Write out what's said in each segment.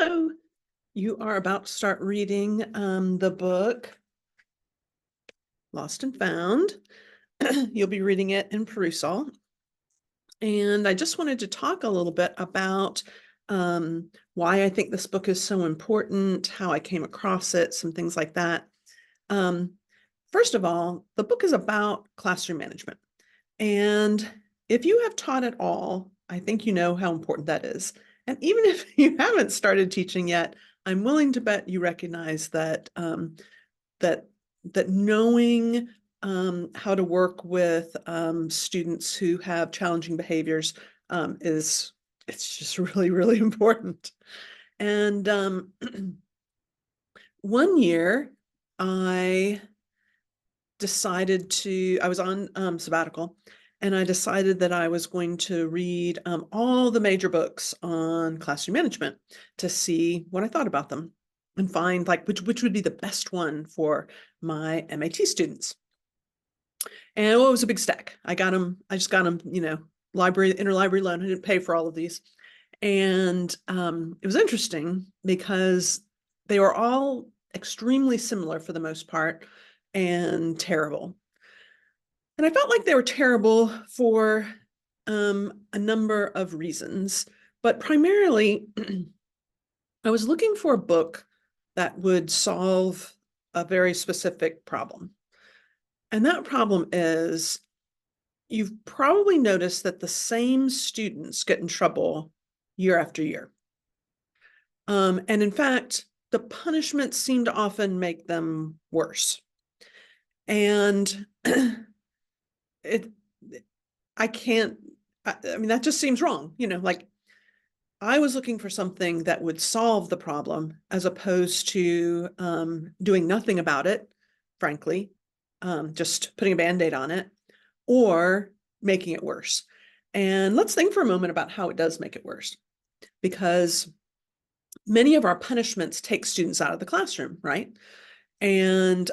Hello. You are about to start reading the book Lost and Found. You'll be reading it in perusal. And I just wanted to talk a little bit about why I think this book is so important, how I came across it, some things like that. First of all, the book is about classroom management. And if you have taught at all, I think you know how important that is. And even if you haven't started teaching yet, I'm willing to bet you recognize that that knowing how to work with students who have challenging behaviors it's just really, really important. And one year I was on sabbatical, and I decided that I was going to read all the major books on classroom management to see what I thought about them and find like which would be the best one for my MAT students. And it was a big stack. I just got them, interlibrary loan. I didn't pay for all of these. And it was interesting because they were all extremely similar for the most part and terrible. And I felt like they were terrible for a number of reasons, but primarily I was looking for a book that would solve a very specific problem. And that problem is, you've probably noticed that the same students get in trouble year after year. And in fact, the punishments seem to often make them worse. And that just seems wrong. Like I was looking for something that would solve the problem as opposed to doing nothing about it, frankly, just putting a Band-Aid on it or making it worse. And let's think for a moment about how it does make it worse, because many of our punishments take students out of the classroom, right? And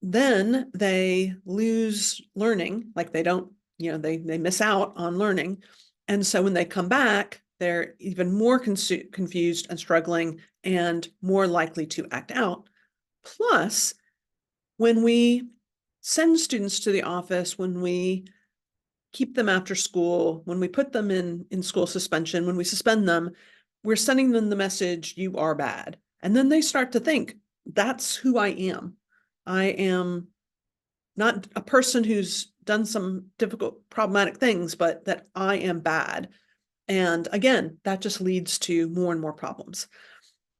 then they lose learning, like they don't, they miss out on learning. And so when they come back, they're even more confused and struggling and more likely to act out. Plus, when we send students to the office, when we keep them after school, when we put them in school suspension, when we suspend them, we're sending them the message, you are bad. And then they start to think, that's who I am. I am not a person who's done some difficult, problematic things, but that I am bad. And again, that just leads to more and more problems.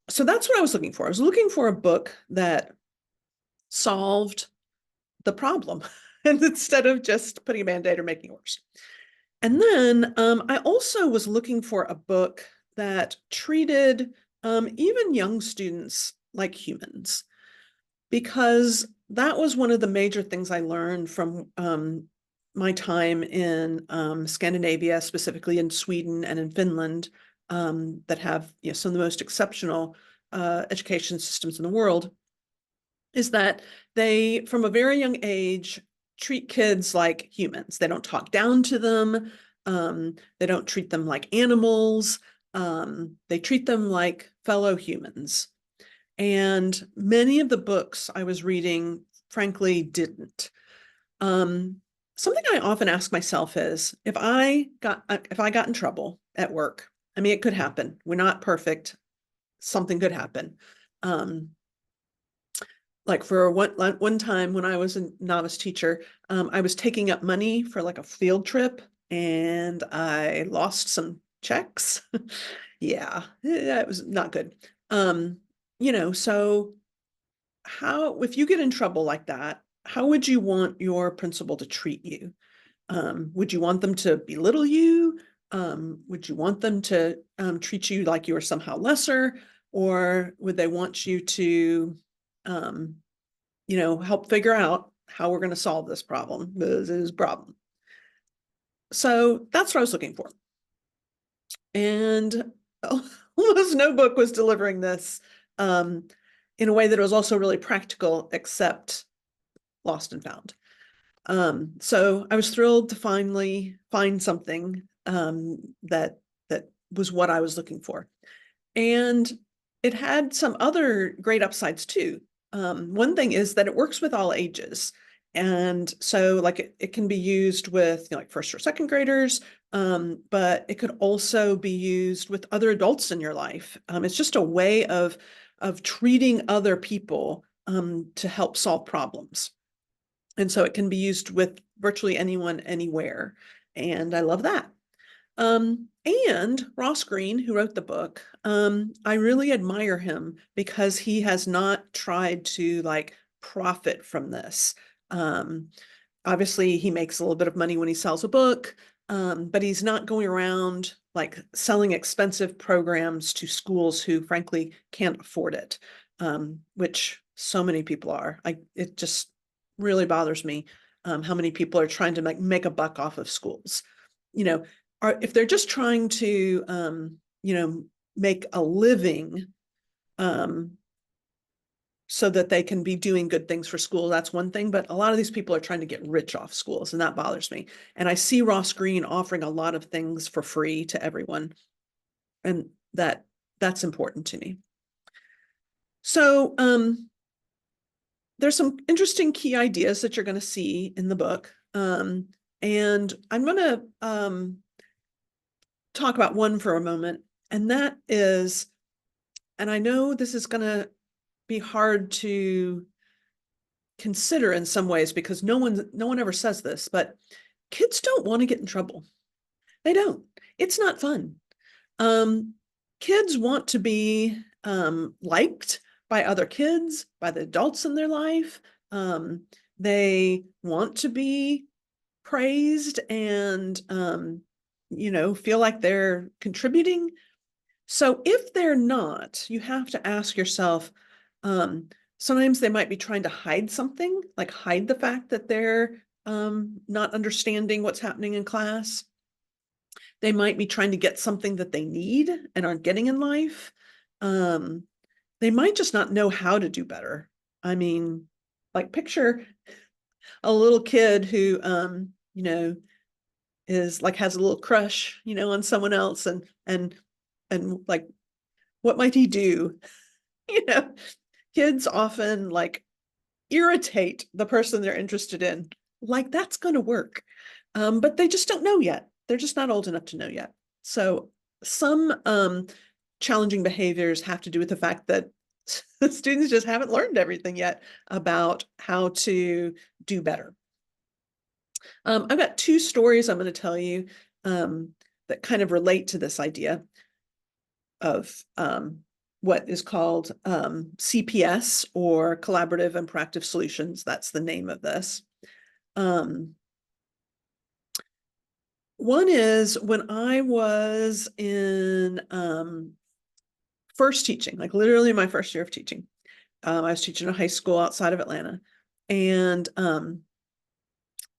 So that's what I was looking for. I was looking for a book that solved the problem and instead of just putting a Band-Aid or making it worse. And then I also was looking for a book that treated even young students like humans, because that was one of the major things I learned from my time in Scandinavia, specifically in Sweden and in Finland, that have some of the most exceptional education systems in the world, is that they, from a very young age, treat kids like humans. They don't talk down to them. They don't treat them like animals. They treat them like fellow humans. And many of the books I was reading, frankly, didn't. Something I often ask myself is, if I got in trouble at work, I mean, it could happen. We're not perfect. Something could happen. Like for one time when I was a novice teacher, I was taking up money for like a field trip and I lost some checks. Yeah, it was not good. So if you get in trouble like that, how would you want your principal to treat you? Would you want them to belittle you? Would you want them to treat you like you are somehow lesser? Or would they want you to help figure out how we're going to solve this problem? This is a problem. So that's what I was looking for. And almost no book was delivering this in a way that was also really practical, except Lost and Found. So I was thrilled to finally find something that was what I was looking for. And it had some other great upsides too. One thing is that it works with all ages. And so like it can be used with, you know, like first or second graders, but it could also be used with other adults in your life. It's just a way of treating other people to help solve problems. And so it can be used with virtually anyone, anywhere. And I love that. And Ross Greene, who wrote the book, I really admire him because he has not tried to like profit from this. Um, Obviously, he makes a little bit of money when he sells a book, but he's not going around like selling expensive programs to schools who frankly can't afford it, which so many people are. It just really bothers me how many people are trying to make a buck off of schools. You know, if they're just trying to make a living, um, so that they can be doing good things for school, that's one thing. But a lot of these people are trying to get rich off schools, and that bothers me. And I see Ross Greene offering a lot of things for free to everyone, and that's important to me. So there's some interesting key ideas that you're going to see in the book. And I'm going to talk about one for a moment, and that is, and I know this is going to be hard to consider in some ways because no one ever says this, but kids don't want to get in trouble. They don't. It's not fun. Um, Kids want to be liked by other kids, by the adults in their life. They want to be praised and feel like they're contributing. So if they're not, you have to ask yourself, sometimes they might be trying to hide something, like hide the fact that they're not understanding what's happening in class. They might be trying to get something that they need and aren't getting in life. Um, they might just not know how to do better. I mean, like picture a little kid who, is like has a little crush, on someone else, and like, what might he do? You know, kids often like irritate the person they're interested in. Like that's going to work. But they just don't know yet. They're just not old enough to know yet. So some challenging behaviors have to do with the fact that students just haven't learned everything yet about how to do better. I've got two stories I'm going to tell you that kind of relate to this idea of what is called CPS, or Collaborative and Proactive Solutions. That's the name of this. One is when I was in first teaching, like literally my first year of teaching. I was teaching a high school outside of Atlanta, and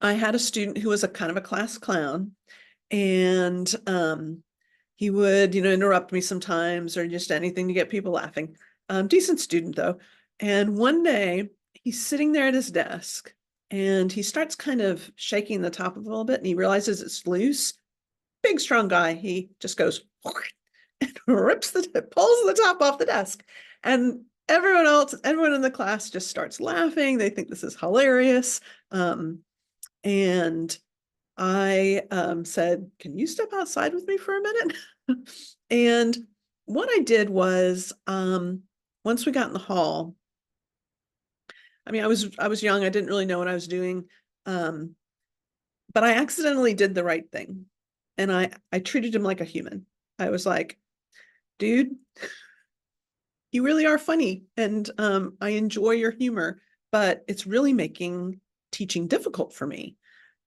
I had a student who was a kind of a class clown, and he would, interrupt me sometimes or just anything to get people laughing. Decent student though. And one day he's sitting there at his desk and he starts kind of shaking the top of it a little bit, and he realizes it's loose. Big, strong guy. He just goes and pulls the top off the desk. And everyone in the class just starts laughing. They think this is hilarious. And I said, "Can you step outside with me for a minute?" And what I did was, once we got in the hall, I mean, I was young, I didn't really know what I was doing, but I accidentally did the right thing, and I treated him like a human. I was like, "Dude, you really are funny, and I enjoy your humor, but it's really making teaching difficult for me.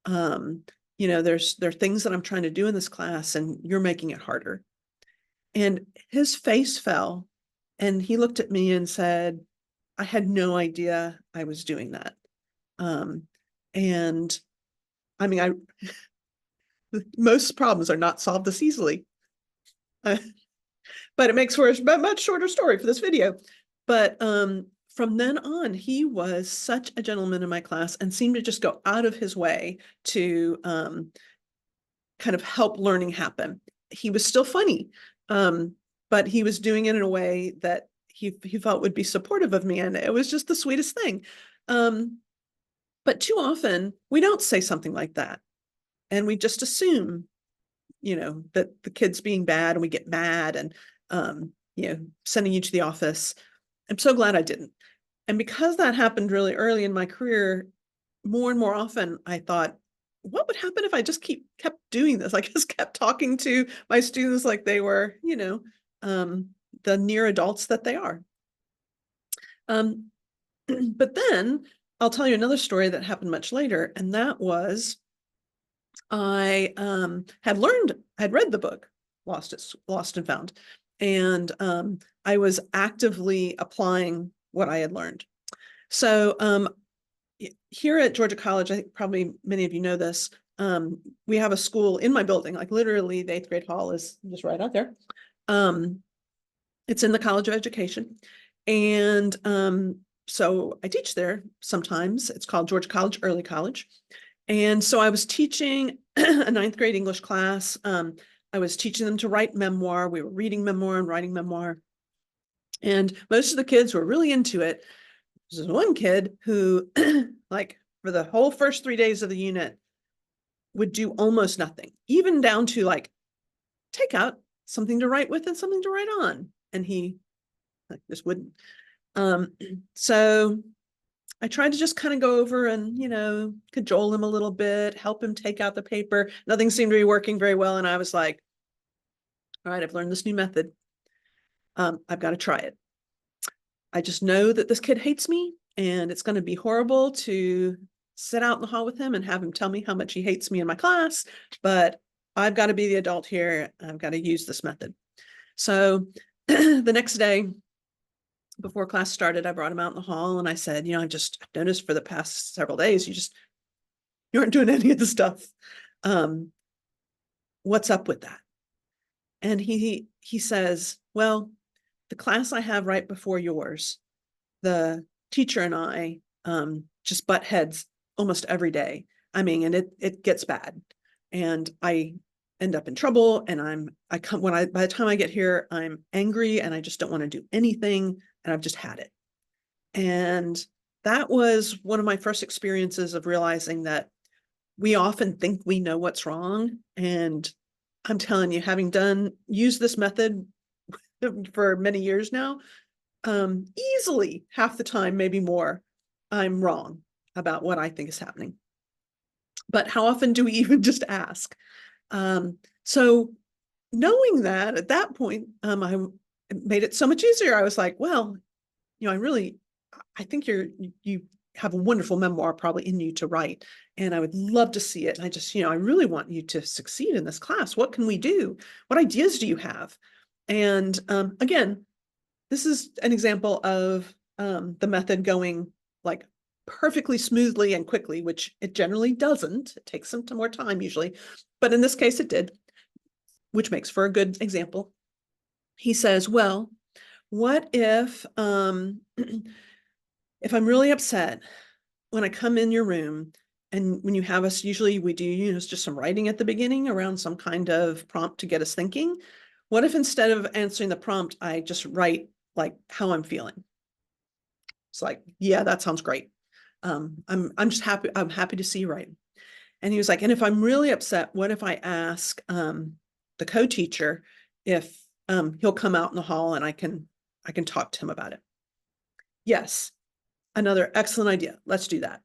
There are things that I'm trying to do in this class, and you're making it harder." And his face fell, and he looked at me and said, "I had no idea I was doing that." Um, and I mean, most problems are not solved this easily, uh, but it makes for a much shorter story for this video. But from then on, he was such a gentleman in my class and seemed to just go out of his way to kind of help learning happen. He was still funny. but he was doing it in a way that he felt would be supportive of me. And it was just the sweetest thing. But too often we don't say something like that. And we just assume, that the kid's being bad, and we get mad and, sending you to the office. I'm so glad I didn't. And because that happened really early in my career, more and more often I thought, what would happen if I just kept doing this? I just kept talking to my students like they were, the near adults that they are. But then I'll tell you another story that happened much later, and that was I had read the book Lost and Found, and I was actively applying what I had learned. So here at Georgia College, I think probably many of you know this, we have a school in my building, like literally the 8th grade hall is just right out there. It's in the College of Education. And so I teach there sometimes. It's called Georgia College Early College. And so I was teaching a 9th grade English class. I was teaching them to write memoir. We were reading memoir and writing memoir. And most of the kids were really into it. There's one kid who, like, for the whole first 3 days of the unit, would do almost nothing, even down to like take out something to write with and something to write on. And he like just wouldn't. So I tried to just kind of go over and, cajole him a little bit, help him take out the paper. Nothing seemed to be working very well. And I was like, all right, I've learned this new method. I've got to try it. I just know that this kid hates me, and it's going to be horrible to sit out in the hall with him and have him tell me how much he hates me in my class, but I've got to be the adult here. I've got to use this method. So the next day before class started, I brought him out in the hall and I said, I've noticed for the past several days, you aren't doing any of the stuff. What's up with that? And he says, well, the class I have right before yours, the teacher and I just butt heads almost every day. I mean, and it gets bad, and I end up in trouble. And by the time I get here, I'm angry and I just don't want to do anything. And I've just had it. And that was one of my first experiences of realizing that we often think we know what's wrong. And I'm telling you, having used this method for many years now, easily half the time, maybe more, I'm wrong about what I think is happening. But how often do we even just ask? So knowing that at that point, I made it so much easier. I was like, well, I think you have a wonderful memoir probably in you to write, and I would love to see it. And I really want you to succeed in this class. What can we do? What ideas do you have? And again, this is an example of the method going like perfectly smoothly and quickly, which it generally doesn't. It takes some more time usually, but in this case it did, which makes for a good example. He says, well, what if if I'm really upset when I come in your room, and when you have us, usually we do, just some writing at the beginning around some kind of prompt to get us thinking. What if instead of answering the prompt, I just write like how I'm feeling? It's like, yeah, that sounds great. I'm just happy. I'm happy to see you write. And he was like, and if I'm really upset, what if I ask the co-teacher if he'll come out in the hall and I can talk to him about it? Yes, another excellent idea. Let's do that.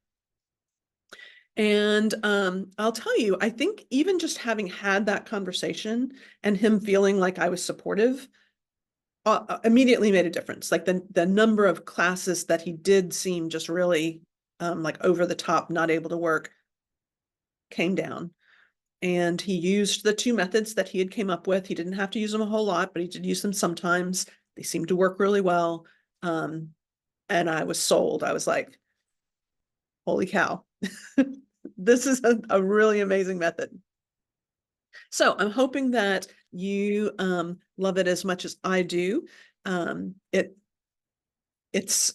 And I'll tell you, I think even just having had that conversation and him feeling like I was supportive immediately made a difference. Like the number of classes that he did seem just really like over the top, not able to work, came down. And he used the two methods that he had came up with. He didn't have to use them a whole lot, but he did use them sometimes. They seemed to work really well. And I was sold. I was like, holy cow, this is a really amazing method. So I'm hoping that you love it as much as I do. It's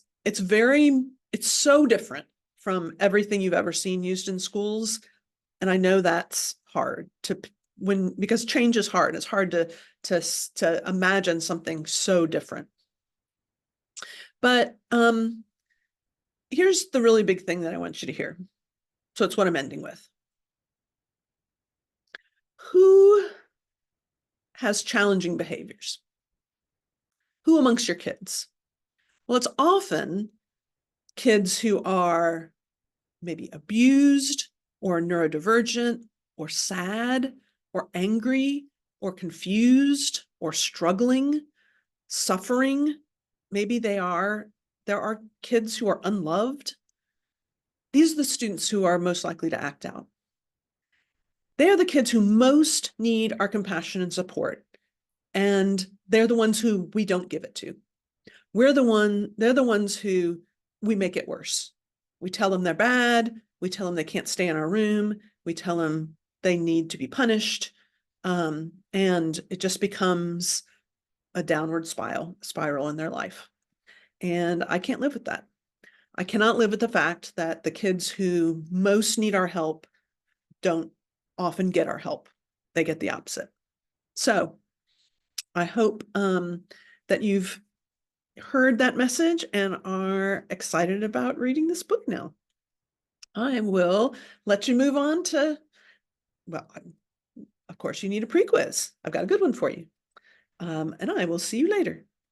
so different from everything you've ever seen used in schools. And I know that's hard because change is hard. It's hard to imagine something so different. But here's the really big thing that I want you to hear. So it's what I'm ending with. Who has challenging behaviors? Who amongst your kids? Well, it's often kids who are maybe abused or neurodivergent or sad or angry or confused or struggling, suffering. Maybe there are kids who are unloved. These are the students who are most likely to act out. They are the kids who most need our compassion and support. And they're the ones who we don't give it to. They're the ones who we make it worse. We tell them they're bad. We tell them they can't stay in our room. We tell them they need to be punished. And it just becomes a downward spiral in their life. And I can't live with that. I cannot live with the fact that the kids who most need our help don't often get our help. They get the opposite. So I hope that you've heard that message and are excited about reading this book now. I will let you move on to, well, of course, you need a pre-quiz. I've got a good one for you. And I will see you later.